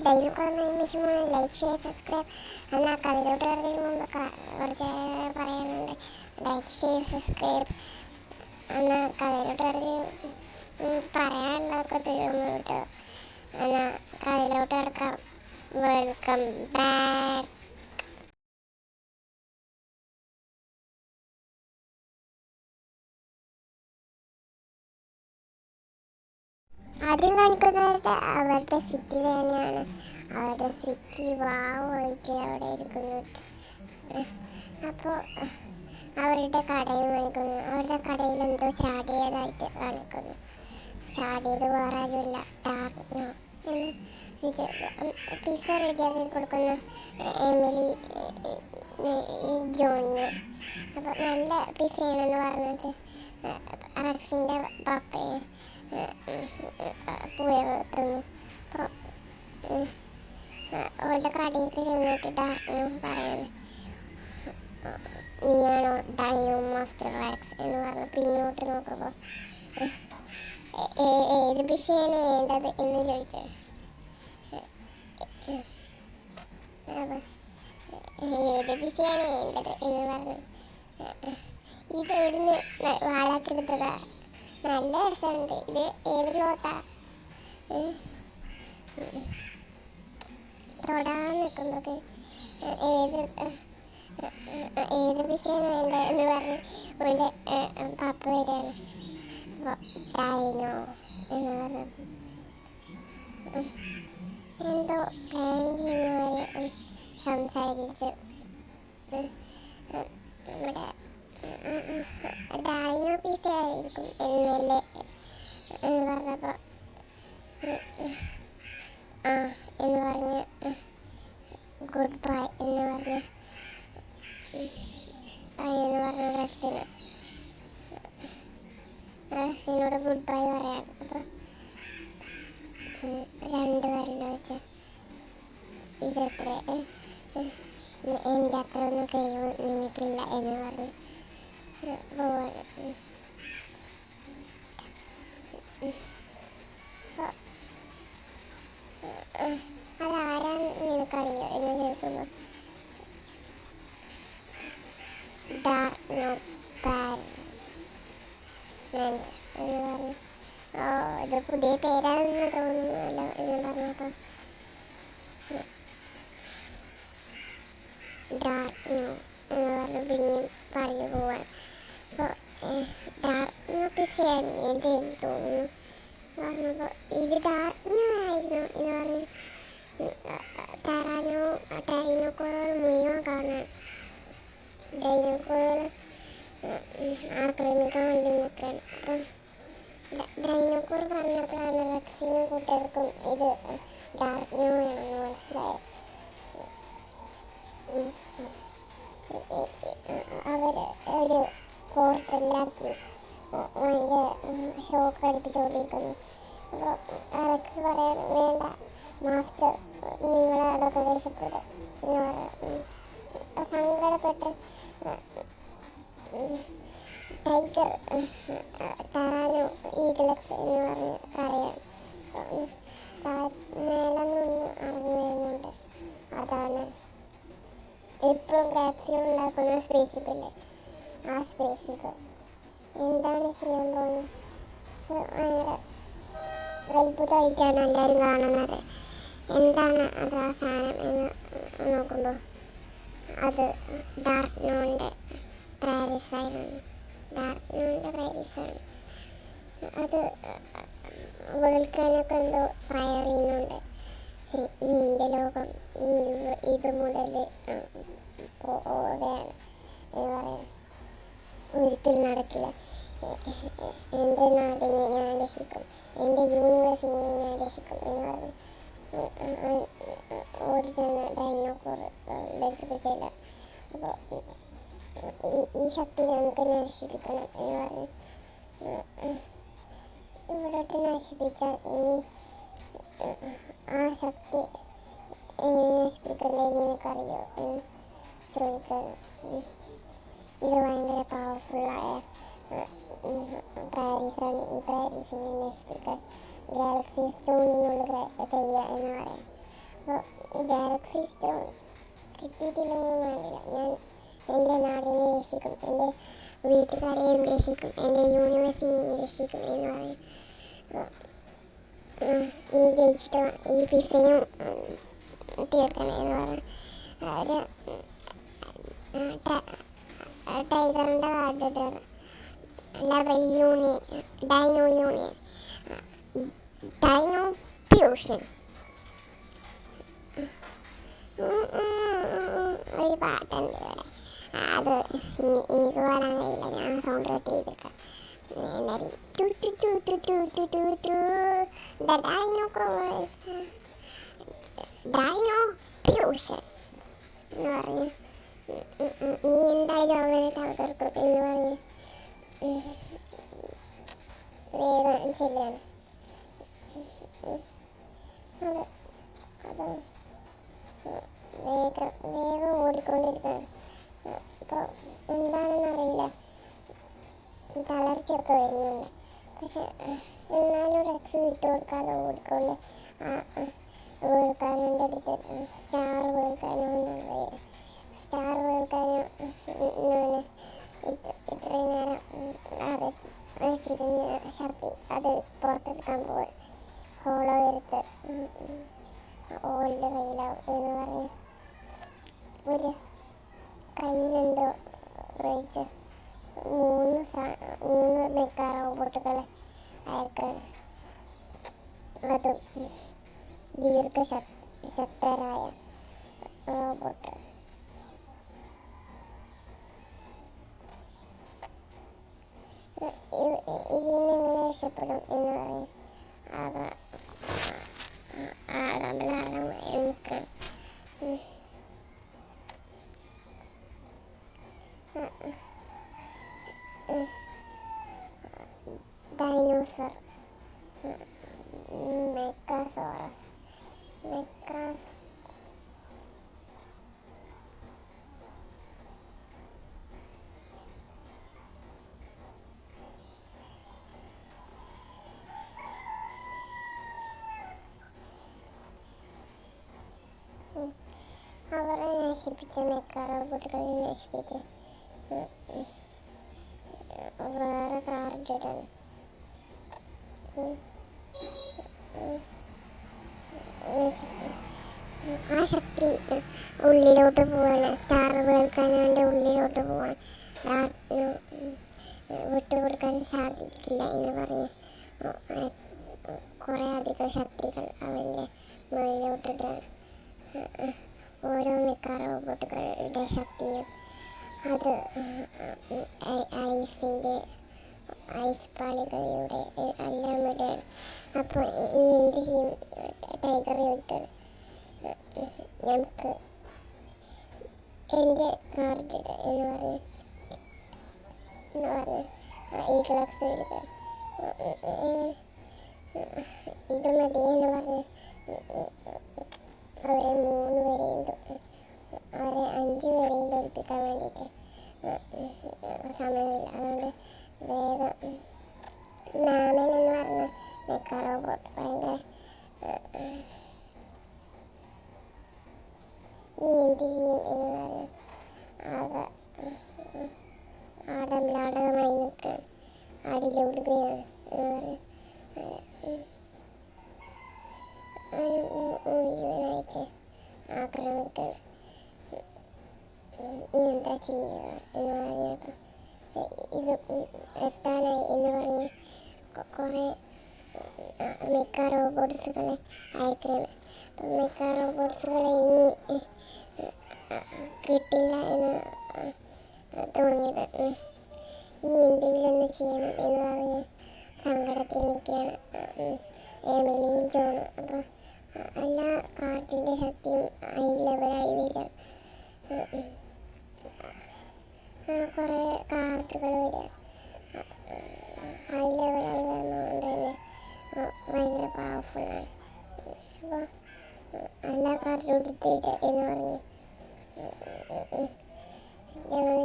ഡൈനോക്കോറിന് animation like share subscribe എന്നാൽ കഥയിലോട്ട് വരുന്നതിന് മുമ്പ് കുറച്ച് പറയാനുണ്ട്. ലൈക്ക് ഷെയർ സബ്സ്ക്രൈബ് എന്നാൽ കഥയിലോട്ട് പറയാനുള്ളതൊക്കെ തീർന്നു കേട്ടോ. എന്നാൽ കഥയിലോട്ട് കിടക്കാം. Welcome back. ആദ്യം കാണിക്കുന്നവരുടെ അവരുടെ സിറ്റി തന്നെയാണ്. അവരുടെ സിറ്റി വാവായിട്ട് അവിടെ ഇരിക്കുന്നു. അപ്പോൾ അവരുടെ കടയിൽ കാണിക്കുന്നു. അവരുടെ കടയിൽ എന്തോ ചാടിയതായിട്ട് കാണിക്കുന്നു. ചാടിയത് വേറെ ആരുമില്ല, ഡാർനോ എന്ന് പിസ്സ റെഡിയാക്കി കൊടുക്കുന്ന എമിലി ജോണിന്. അപ്പോൾ നല്ല പിസ്സയാണെന്ന് പറഞ്ഞിട്ട് റെക്സിൻ്റെ പപ്പയെ പുയർത്തുന്നു. അപ്പോൾ അവളുടെ കടയിലേക്ക് ചെന്നിട്ട് ഡാർനോ പറയാണ്, നീയാണോ ഡൈനോ മാസ്റ്റർ റെക്സ് എന്ന് പറഞ്ഞ് പിന്നോട്ട് നോക്കുമ്പോൾ ഏത് പിസ്സയാണ് വേണ്ടത് എന്ന് ചോദിച്ചു. ഏത് പിസ്സയാണ് വേണ്ടത് എന്ന് പറഞ്ഞു. ഇത് ഇവിടുന്ന് വാളാക്കി എടുത്തതാ, നല്ല രസമുണ്ട്, ഇത് ഏത് ക്ലോത്താ തൊടാൻ നിൽക്കുന്നത്, ഏത് പിസ്സയാണ് വേണ്ടത് എന്ന് പറഞ്ഞ് അവൻ്റെ പപ്പ വരികയാണ്. ഡൈനോ എന്ന് പറഞ്ഞു എന്തോ പ്ലാൻ ചെയ്യുന്നവരെ സംസാരിച്ചു. ഇവിടെ ഡൈനോ പിസ്സ ആയിരിക്കും എന്നല്ലേ എന്ന് പറഞ്ഞപ്പോൾ ആ എന്ന് പറഞ്ഞ് ഗുഡ് ബൈ എന്ന് പറഞ്ഞ് റെക്സിനോട് ഗുഡ് ബൈ പറയാം. അപ്പോൾ രണ്ടുപേരും ചോദിച്ചു, ഇതെത്ര എൻ്റെ അത്ര ഒന്നും കഴിവ് നിനക്കില്ല എന്ന് പറഞ്ഞ് പോവാണ്. അതാരാന്ന് നിനക്കറിയോ എന്ന് ചോദിക്കുമ്പോൾ ഡാർനോ പാരന്റ് എന്ന് പറഞ്ഞു. ഓ, ഇത് പുതിയ പേരാണെന്ന് തോന്നുന്നല്ലോ എന്ന് പറഞ്ഞപ്പോൾ ഡാർനോ എന്ന് പറഞ്ഞു പിന്നെയും പറഞ്ഞു പോവാൻ. അപ്പോൾ ഡാർനോ പിസ്സയാണ് ഇത് എന്ന് തോന്നുന്നു പറഞ്ഞപ്പോൾ ഇത് ഡാർനോ ആയിരുന്നു എന്ന് പറഞ്ഞു. ഡൈനോക്കോറുകൾ മുഴുവൻ കാണാൻ ഡൈനോക്കോറുകൾ ആക്രമിക്കാൻ വേണ്ടി നിൽക്കുകയാണ്. അപ്പം ഡൈനോക്കോർ പറഞ്ഞപ്പോഴാണ് റെക്സിനും കൂട്ടുകാർക്കും ഇത് ഡാർനോയാണെന്ന് മനസ്സിലായത്. അവർ ഒരു പോർട്ടലാക്കി ഭയങ്കര ഷോക്ക് അടിപ്പിച്ചുകൊണ്ടിരിക്കുന്നു. അപ്പോൾ റെക്സ് പറയാൻ വേണ്ട മാസ്റ്റർ നിങ്ങളെ അവിടെ രക്ഷപ്പെടും എന്ന് പറയാം. സങ്കടപ്പെട്ട് ടൈഗർ ടറാനോ ഈഗിളക്സ് എന്ന് പറഞ്ഞ് കരയാണ്. മേലെ നിന്ന് അറിഞ്ഞു വരുന്നുണ്ട്. അതാണ് എപ്പോഴും ക്യാപ്സ്യൂൾ ഉണ്ടാക്കുന്ന സ്പേസ്ഷിപ്പില്ലേ, ആ സ്പേസ്ഷിപ്പ് എന്താണ് ചെയ്യാൻ പോകുന്നത് ഭയങ്കര അത്ഭുതമായിട്ടാണ് എല്ലാവരും കാണുന്നത്. എന്താണ് അത് ആ സാധനം എന്ന് നോക്കുമ്പോൾ അത് ഡാർനോൻ്റെ പാരീസാണ്. ഡാർനോൻ്റെ പാരീസാണ്. അത് വേൾക്കാനൊക്കെ എന്തോ ഫയർ ചെയ്യുന്നുണ്ട്. നിൻ്റെ ലോകം ഇത് മുതൽ പോവുകയാണ് എന്ന് പറയാം. ഒരിക്കലും നടക്കില്ല. എൻ്റെ നാടിനെ ഞാൻ രക്ഷിക്കും, എൻ്റെ യൂണിവേഴ്സിനെ ഞാൻ രക്ഷിക്കും എന്ന് പറഞ്ഞു ഓടി ചെന്ന് ഡൈനോക്കോറിലേക്ക് ചെയ്ത. അപ്പോൾ ഈ ശക്തി നമുക്ക് നശിപ്പിക്കണം എന്ന് പറഞ്ഞു. ഇവിടോട്ട് നശിപ്പിച്ചാൽ ഇനി ആ ശക്തി എങ്ങനെ നശിപ്പിക്കണ്ടെന്ന് നിനക്കറിയോ എന്ന് ചോദിക്കണം. ഇത് ഭയങ്കര പവർഫുള്ളായ പാരീസാണ്. ഈ പാരീസിനെ നശിപ്പിക്കാൻ ഗാലക്സി സ്റ്റോണിനുള്ളിൽ കഴിയുക എന്ന് പറയാം. അപ്പോൾ ഗാലക്സി സ്റ്റോൺ കിട്ടിയിട്ടില്ലെന്നും വേണ്ടില്ല, ഞാൻ എൻ്റെ നാടിനെ രക്ഷിക്കും, എൻ്റെ വീട്ടുകാരെയും രക്ഷിക്കും, എൻ്റെ യൂണിവേഴ്സിനെ രക്ഷിക്കും എന്ന് പറയും. നീ ജയിച്ചിട്ട് ഈ പിസയും തീർക്കണം എന്ന് പറഞ്ഞു. ഒരു ടൈഗറിൻ്റെ കാർഡ് ഇട്ടാണ് level union, dino union, dino fusion. ഒരു പാട്ടുണ്ട് ഇവിടെ, അത് എനിക്ക് പാടാൻ കഴിയില്ല, ഞാൻ സൗണ്ട് കട്ട് ചെയ്തേക്കാം. എന്തായാലും ഡൈനോ ഫ്യൂഷൻ എന്ന് പറഞ്ഞ് നീ എന്തായാലും അവനെ തകർക്കും എന്ന് പറഞ്ഞ് വേഗം ചെല്ലാണ്. അത് വേഗം ഓടിക്കൊണ്ടിരിക്കുകയാണ്. അപ്പോൾ എന്താണെന്നറിയില്ല, തളർച്ചയൊക്കെ വരുന്നുണ്ട്. പക്ഷെ എന്നാലും റെക്സ് വിട്ടു കൊടുക്കാതെ ഓടിക്കൊണ്ട് വേൾക്കാനുൻ്റെ അടുത്ത് സ്റ്റാർ വേൾക്കാനോന്നാണ് സ്റ്റാർ വേൾക്കാനോ ഇത്രയും നേരം അരച്ചിരുന്ന ശക്തി അത് പുറത്തെടുക്കാൻ പോകും. ഹോളോ എടുത്ത് ഓളുടെ കയ്യിലാവും എന്ന് പറഞ്ഞ് ഒരു കയ്യിലെന്തോ ഉപയോഗിച്ച് മൂന്ന് മെക്കാ റോബോട്ടുകളെ അയക്കാണ്. അതും ദീർഘശക്തരായ റോബോട്ട്. ഇതിൽ നിന്ന് എങ്ങനെ രക്ഷപ്പെടും എന്ന് പറയും. ഡൈനോസർ, മെക്കാസോറസ്, അവരെ നശിപ്പിച്ച മെക്കാ റോബോട്ടുകളെ നശിപ്പിച്ച് വേറെ കാർഡിടാണ്. ആ ശക്തി ഉള്ളിലോട്ട് പോവാണ്. സ്റ്റാർ വേൾക്കാനോൻ്റെ ഉള്ളിലോട്ട് പോവാൻ വിട്ടുകൊടുക്കാൻ സാധിക്കില്ല എന്ന് പറഞ്ഞ് കുറേ അധികം ശക്തികൾ അവൻ്റെ മുകളിലോട്ടിട്ടാണ്. ഓരോ മെക്കാ റോബോട്ടുകളുടെ ശക്തിയും അത് ഐസ് പാളികളിലൂടെ എല്ലാം വിടുകയാണ്. അപ്പോൾ ഇനി എന്ത് ചെയ്യും? ടൈഗർ ചോദിക്കണം, നമുക്ക് എൻ്റെ കാർഡ് എന്ന് പറഞ്ഞ് ഈഗ്ലക്സ് എഴുതുക. ഇത് മതി എന്ന് പറഞ്ഞ് അവരെ 3 പേരെയും അവരെ 5 പേരെയും തോൽപ്പിക്കാൻ വേണ്ടിയിട്ട് സമയമില്ല. അതുകൊണ്ട് വേഗം മാമൻ എന്ന് പറഞ്ഞ മെക്കാ റോബോട്ട് ഭയങ്കര നീ എന്ത് ചെയ്യും എന്ന് പറഞ്ഞ് ആകെ ആടമ്പാടകമായി നിൽക്കുകയാണ്, അടിയിലോടുകയാണ് എന്ന് പറഞ്ഞ് മുഴുവനായിട്ട് ആക്രമിക്കണം. നീ എന്താ ചെയ്യുക എന്ന് പറഞ്ഞപ്പോൾ ഇത് എത്താനായി എന്ന് പറഞ്ഞ് കുറേ മെക്കാ റോബോട്ട്സുകളെ അയക്കുകയാണ്. അപ്പം മെക്കാ റോബോട്ട്സുകളെ ഇനി കിട്ടില്ല എന്ന് തോന്നിയത് ഇനി എന്തെങ്കിലും ഒന്ന് ചെയ്യണം എന്ന് പറഞ്ഞ് സങ്കടത്തിൽ നിൽക്കുകയാണ് എമിലിയും ജോണും. അപ്പം എല്ലാ കാർഡിൻ്റെ ശക്തിയും ഹൈ ലെവലായി വരികയാണ്. കുറേ കാർഡുകൾ വരിക ഹൈ ലെവലായി വരുന്നതുകൊണ്ട് തന്നെ ഭയങ്കര പവർഫുള്ളാണ്. അപ്പോൾ എല്ലാ കാർഡും എടുത്തിട്ട് എന്ന് പറഞ്ഞ് ഞങ്ങൾ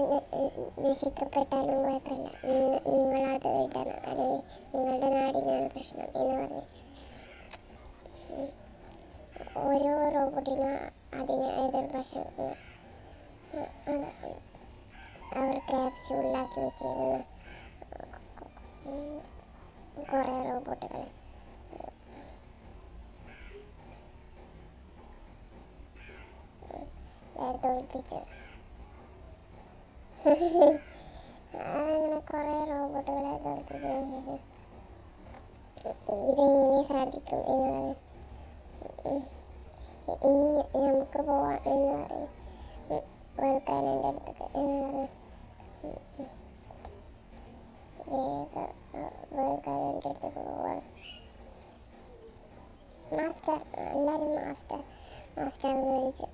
നശിക്കപ്പെട്ടാലും കുഴപ്പമില്ല, നിങ്ങളത് ഇടണം, അല്ലെങ്കിൽ നിങ്ങളുടെ നാടിനാണ് പ്രശ്നം എന്ന് പറഞ്ഞ് ഓരോ റോബോട്ടിനും അതിന് ഏതൊരു പ്രശ്നം അവർ ക്യാപ്സ്യൂളിലാക്കി വെച്ചിരുന്നു കുറേ റോബോട്ടുകൾ. തോൽപ്പിച്ചു. അങ്ങനെ കുറേ റോബോട്ടുകളെ തോൽപ്പിച്ചതിന് ശേഷം ഇതെങ്ങനെ സാധിക്കും എന്ന് പറയും. ഇനി നമുക്ക് പോവാം എന്ന് പറയും വോൾക്കാനോൻ്റെ അടുത്തേക്ക് എന്ന് പറയും. വേഗം വോൾക്കാനോൻ്റെ അടുത്തേക്ക് പോവാണ്. മാസ്റ്റർ എല്ലാവരും മാസ്റ്റർ വിളിച്ച്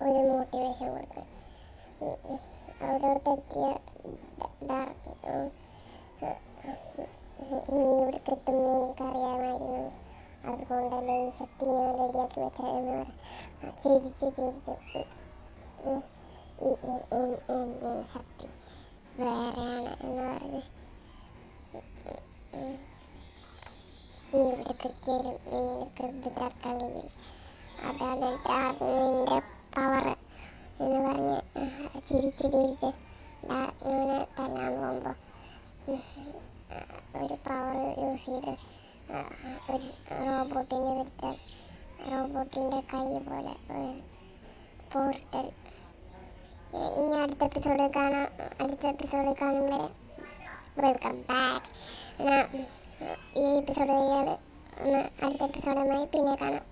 ഒരു മോട്ടിവേഷൻ കൊടുക്കും. അവിടോട്ടെത്തിയ നീ ഇവിടേക്ക് എത്തുമെന്ന് എനിക്കറിയാമായിരുന്നു, അതുകൊണ്ടല്ലേ ഈ ശക്തി ഞാൻ റെഡിയാക്കി വെച്ചതെന്ന് ചിരിച്ച് എൻ്റെ ശക്തി വേറെയാണ് എന്ന് പറഞ്ഞ് നീ ഇവിടേക്ക് എത്തിയാലും നിനക്ക് ഇത് തർക്കാൻ കഴിയും, അതാണ് ഡാർവിൻ്റെ പവർ എന്ന് പറഞ്ഞ് ചിരിച്ച് ഡാർവിനെ തല്ലാൻ പോകുമ്പോൾ ഒരു പവർ യൂസ് ചെയ്ത് ഒരു റോബോട്ടിനെ വരുത്താൻ റോബോട്ടിൻ്റെ കൈ പോലെ ഒരു പോർട്ടൽ. ഇനി അടുത്ത എപ്പിസോഡ് കാണും വരെ വെൽക്കം ബാക്ക്. ഈ എപ്പിസോഡ് കഴിയാണ് അടുത്ത എപ്പിസോഡുമായി പിന്നെ കാണാം.